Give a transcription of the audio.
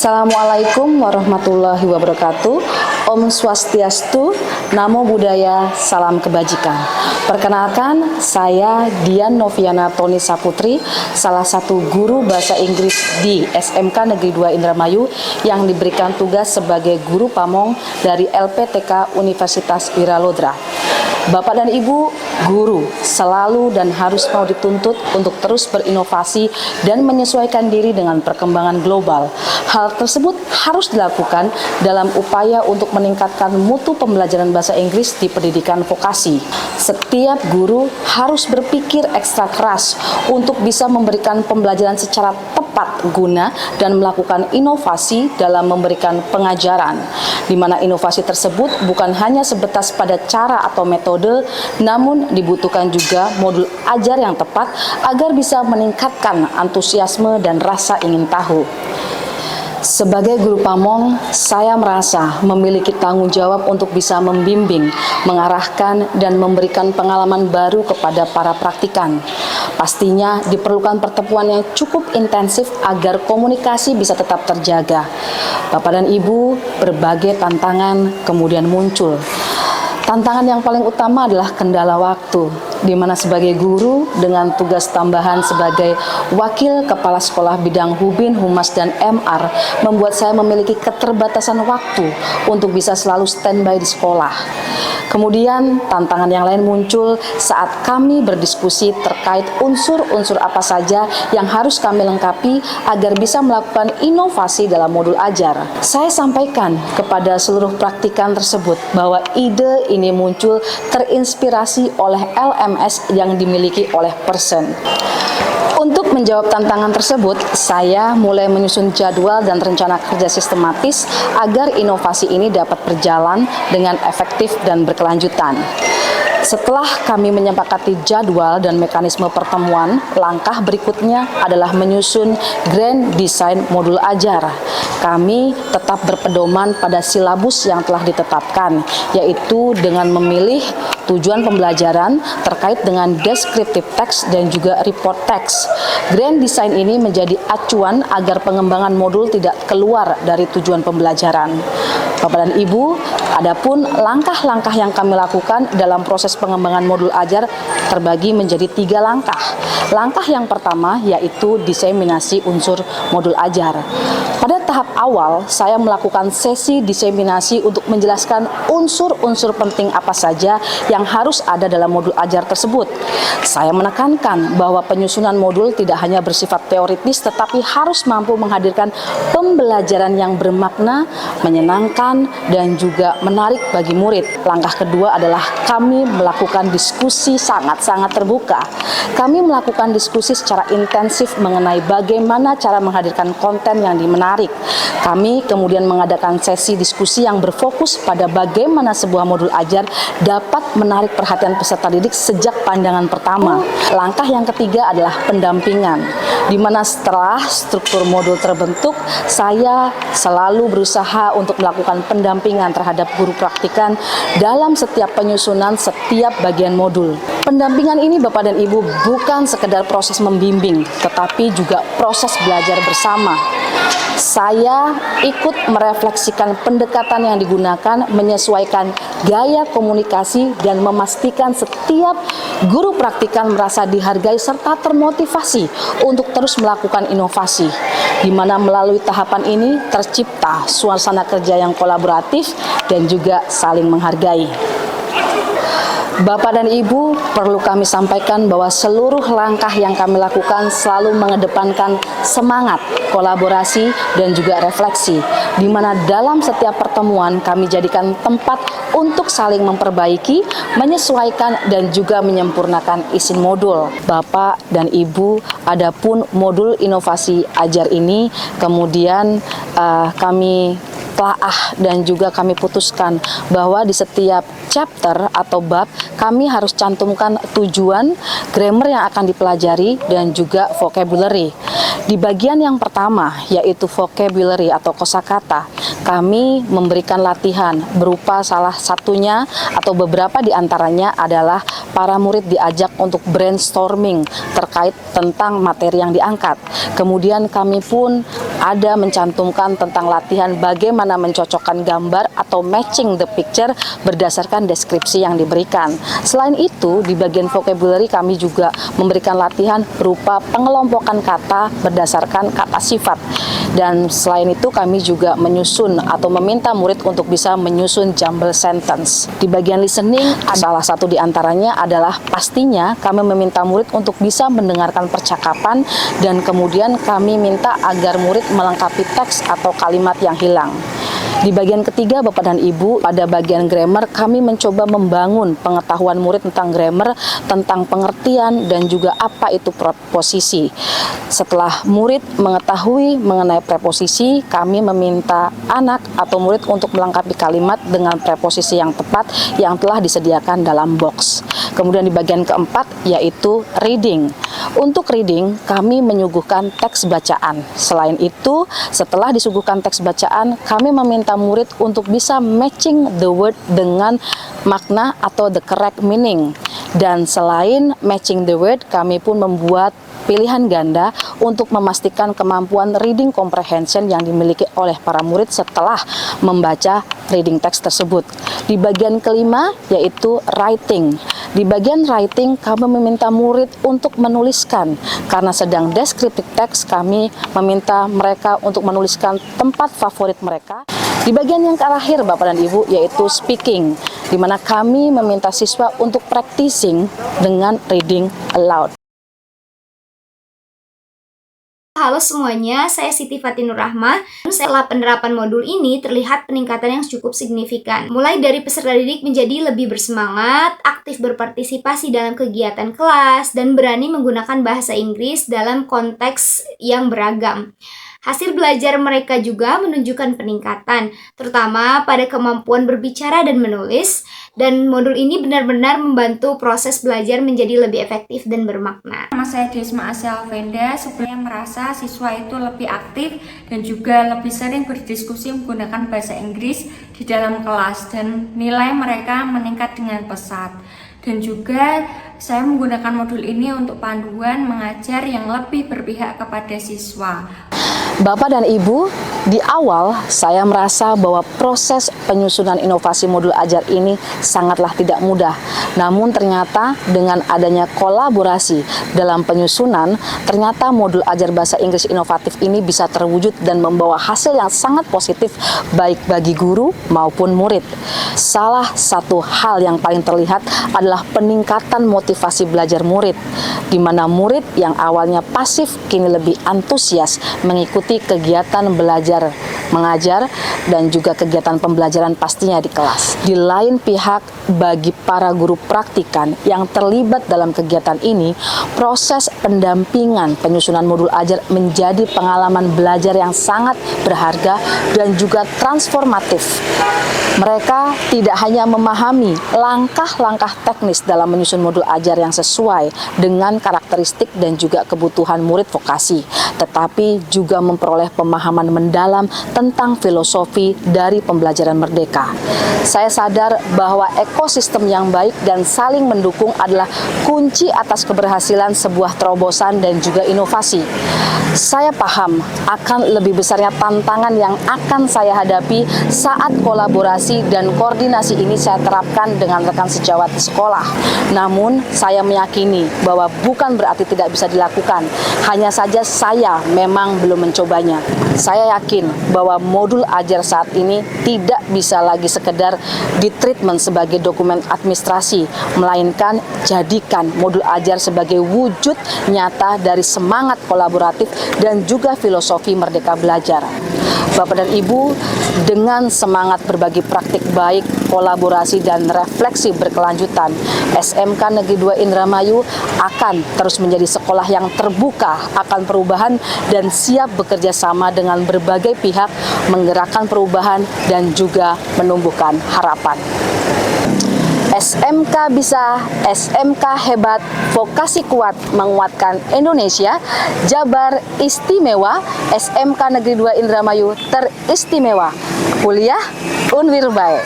Assalamualaikum warahmatullahi wabarakatuh. Om Swastiastu, Namo Buddhaya, salam kebajikan. Perkenalkan, saya Dian Noviana Tony Saputri, salah satu guru bahasa Inggris di SMK Negeri 2 Indramayu yang diberikan tugas sebagai guru pamong dari LPTK Universitas Wiralodra. Bapak dan Ibu, guru selalu dan harus mau dituntut untuk terus berinovasi dan menyesuaikan diri dengan perkembangan global. Hal tersebut harus dilakukan dalam upaya untuk meningkatkan mutu pembelajaran bahasa Inggris di pendidikan vokasi. Setiap guru harus berpikir ekstra keras untuk bisa memberikan pembelajaran secara tepat guna dan melakukan inovasi dalam memberikan pengajaran, di mana inovasi tersebut bukan hanya sebatas pada cara atau metode, namun dibutuhkan juga modul ajar yang tepat agar bisa meningkatkan antusiasme dan rasa ingin tahu. Sebagai guru pamong, saya merasa memiliki tanggung jawab untuk bisa membimbing, mengarahkan, dan memberikan pengalaman baru kepada para praktikan. Pastinya diperlukan pertemuan yang cukup intensif agar komunikasi bisa tetap terjaga. Bapak dan Ibu, berbagai tantangan kemudian muncul. Tantangan yang paling utama adalah kendala waktu, di mana sebagai guru dengan tugas tambahan sebagai wakil kepala sekolah bidang Hubin, Humas, dan MR membuat saya memiliki keterbatasan waktu untuk bisa selalu standby di sekolah. Kemudian tantangan yang lain muncul saat kami berdiskusi terkait unsur-unsur apa saja yang harus kami lengkapi agar bisa melakukan inovasi dalam modul ajar. Saya sampaikan kepada seluruh praktikan tersebut bahwa ide ini muncul terinspirasi oleh LMS yang dimiliki oleh Pearson. Untuk menjawab tantangan tersebut, saya mulai menyusun jadwal dan rencana kerja sistematis agar inovasi ini dapat berjalan dengan efektif dan berkelanjutan. Setelah kami menyepakati jadwal dan mekanisme pertemuan, langkah berikutnya adalah menyusun grand design modul ajar. Kami tetap berpedoman pada silabus yang telah ditetapkan, yaitu dengan memilih tujuan pembelajaran terkait dengan descriptive text dan juga report text. Grand design ini menjadi acuan agar pengembangan modul tidak keluar dari tujuan pembelajaran. Bapak dan Ibu, adapun langkah-langkah yang kami lakukan dalam proses pengembangan modul ajar terbagi menjadi 3 langkah. Langkah yang pertama yaitu diseminasi unsur modul ajar. Pada tahap awal, saya melakukan sesi diseminasi untuk menjelaskan unsur-unsur penting apa saja yang harus ada dalam modul ajar tersebut. Saya menekankan bahwa penyusunan modul tidak hanya bersifat teoritis, tetapi harus mampu menghadirkan pembelajaran yang bermakna, menyenangkan, dan juga menarik bagi murid. Langkah kedua adalah kami melakukan diskusi sangat-sangat terbuka. Kami melakukan diskusi secara intensif mengenai bagaimana cara menghadirkan konten yang menarik. Kami kemudian mengadakan sesi diskusi yang berfokus pada bagaimana sebuah modul ajar dapat menarik perhatian peserta didik sejak pandangan pertama. Langkah yang ketiga adalah pendampingan, di mana setelah struktur modul terbentuk, saya selalu berusaha untuk melakukan pendampingan terhadap guru praktikan dalam setiap penyusunan setiap bagian modul. Pendampingan ini Bapak dan Ibu bukan sekedar proses membimbing, tetapi juga proses belajar bersama. Saya ikut merefleksikan pendekatan yang digunakan, menyesuaikan gaya komunikasi, dan memastikan setiap guru praktikan merasa dihargai serta termotivasi untuk terus melakukan inovasi, di mana melalui tahapan ini tercipta suasana kerja yang kolaboratif dan juga saling menghargai. Bapak dan Ibu, perlu kami sampaikan bahwa seluruh langkah yang kami lakukan selalu mengedepankan semangat, kolaborasi, dan juga refleksi, di mana dalam setiap pertemuan kami jadikan tempat untuk saling memperbaiki, menyesuaikan, dan juga menyempurnakan isi modul. Bapak dan Ibu, adapun modul inovasi ajar ini kemudian kami telaah dan juga kami putuskan bahwa di setiap chapter atau bab kami harus cantumkan tujuan, grammar yang akan dipelajari, dan juga vocabulary. Di bagian yang pertama yaitu vocabulary atau kosakata, kami memberikan latihan berupa salah satunya atau beberapa di antaranya adalah para murid diajak untuk brainstorming terkait tentang materi yang diangkat. Kemudian kami pun ada mencantumkan tentang latihan bagaimana mencocokkan gambar atau matching the picture berdasarkan deskripsi yang diberikan. Selain itu, di bagian vocabulary kami juga memberikan latihan berupa pengelompokan kata berdasarkan kata sifat. Dan selain itu kami juga menyusun atau meminta murid untuk bisa menyusun jumble sentence. Di bagian listening, salah satu di antaranya adalah pastinya kami meminta murid untuk bisa mendengarkan percakapan dan kemudian kami minta agar murid melengkapi teks atau kalimat yang hilang. Di bagian ketiga, Bapak dan Ibu, pada bagian grammar kami mencoba membangun pengetahuan murid tentang grammar, tentang pengertian dan juga apa itu preposisi. Setelah murid mengetahui mengenai preposisi, kami meminta anak atau murid untuk melengkapi kalimat dengan preposisi yang tepat yang telah disediakan dalam box. Kemudian di bagian keempat yaitu reading. Untuk reading, kami menyuguhkan teks bacaan. Selain itu, setelah disuguhkan teks bacaan, kami meminta murid untuk bisa matching the word dengan makna atau the correct meaning. Dan selain matching the word, kami pun membuat pilihan ganda untuk memastikan kemampuan reading comprehension yang dimiliki oleh para murid setelah membaca reading text tersebut. Di bagian kelima yaitu writing. Di bagian writing kami meminta murid untuk menuliskan. Karena sedang descriptive text, kami meminta mereka untuk menuliskan tempat favorit mereka. Di bagian yang terakhir Bapak dan Ibu yaitu speaking, di mana kami meminta siswa untuk practicing dengan reading aloud. Halo semuanya, saya Siti Fatinur Rahma. Setelah penerapan modul ini terlihat peningkatan yang cukup signifikan. Mulai dari peserta didik menjadi lebih bersemangat, aktif berpartisipasi dalam kegiatan kelas, dan berani menggunakan bahasa Inggris dalam konteks yang beragam. Hasil belajar mereka juga menunjukkan peningkatan, terutama pada kemampuan berbicara dan menulis, dan modul ini benar-benar membantu proses belajar menjadi lebih efektif dan bermakna. Nama saya Desma Asia Alvenda. Sebenarnya merasa siswa itu lebih aktif dan juga lebih sering berdiskusi menggunakan bahasa Inggris di dalam kelas, dan nilai mereka meningkat dengan pesat. Dan juga saya menggunakan modul ini untuk panduan mengajar yang lebih berpihak kepada siswa. Bapak dan Ibu, di awal saya merasa bahwa proses penyusunan inovasi modul ajar ini sangatlah tidak mudah. Namun ternyata dengan adanya kolaborasi dalam penyusunan, ternyata modul ajar bahasa Inggris inovatif ini bisa terwujud dan membawa hasil yang sangat positif baik bagi guru maupun murid. Salah satu hal yang paling terlihat adalah peningkatan motivasi belajar murid, di mana murid yang awalnya pasif kini lebih antusias mengikuti kegiatan belajar mengajar dan juga kegiatan pembelajaran pastinya di kelas. Di lain pihak, bagi para guru praktikan yang terlibat dalam kegiatan ini, proses pendampingan penyusunan modul ajar menjadi pengalaman belajar yang sangat berharga dan juga transformatif. Mereka tidak hanya memahami langkah-langkah teknis dalam menyusun modul ajar yang sesuai dengan karakteristik dan juga kebutuhan murid vokasi, tetapi juga memperoleh pemahaman mendalam tentang filosofi dari pembelajaran merdeka. Saya sadar bahwa ekosistem yang baik dan saling mendukung adalah kunci atas keberhasilan sebuah terobosan dan juga inovasi. Saya paham akan lebih besarnya tantangan yang akan saya hadapi saat kolaborasi dan koordinasi ini saya terapkan dengan rekan sejawat di sekolah. Namun, saya meyakini bahwa bukan berarti tidak bisa dilakukan. Hanya saja saya memang belum mencobanya. Saya yakin bahwa modul ajar saat ini tidak bisa lagi sekedar ditreatment sebagai dokumen administrasi, melainkan jadikan modul ajar sebagai wujud nyata dari semangat kolaboratif dan juga filosofi merdeka belajar. Bapak dan Ibu, dengan semangat berbagi praktik baik, kolaborasi dan refleksi berkelanjutan, SMK Negeri 2 Indramayu akan terus menjadi sekolah yang terbuka akan perubahan dan siap bekerja sama dengan berbagai pihak, menggerakkan perubahan dan juga menumbuhkan harapan. SMK bisa, SMK hebat, vokasi kuat menguatkan Indonesia, Jabar istimewa, SMK Negeri 2 Indramayu teristimewa, kuliah Unwir baik.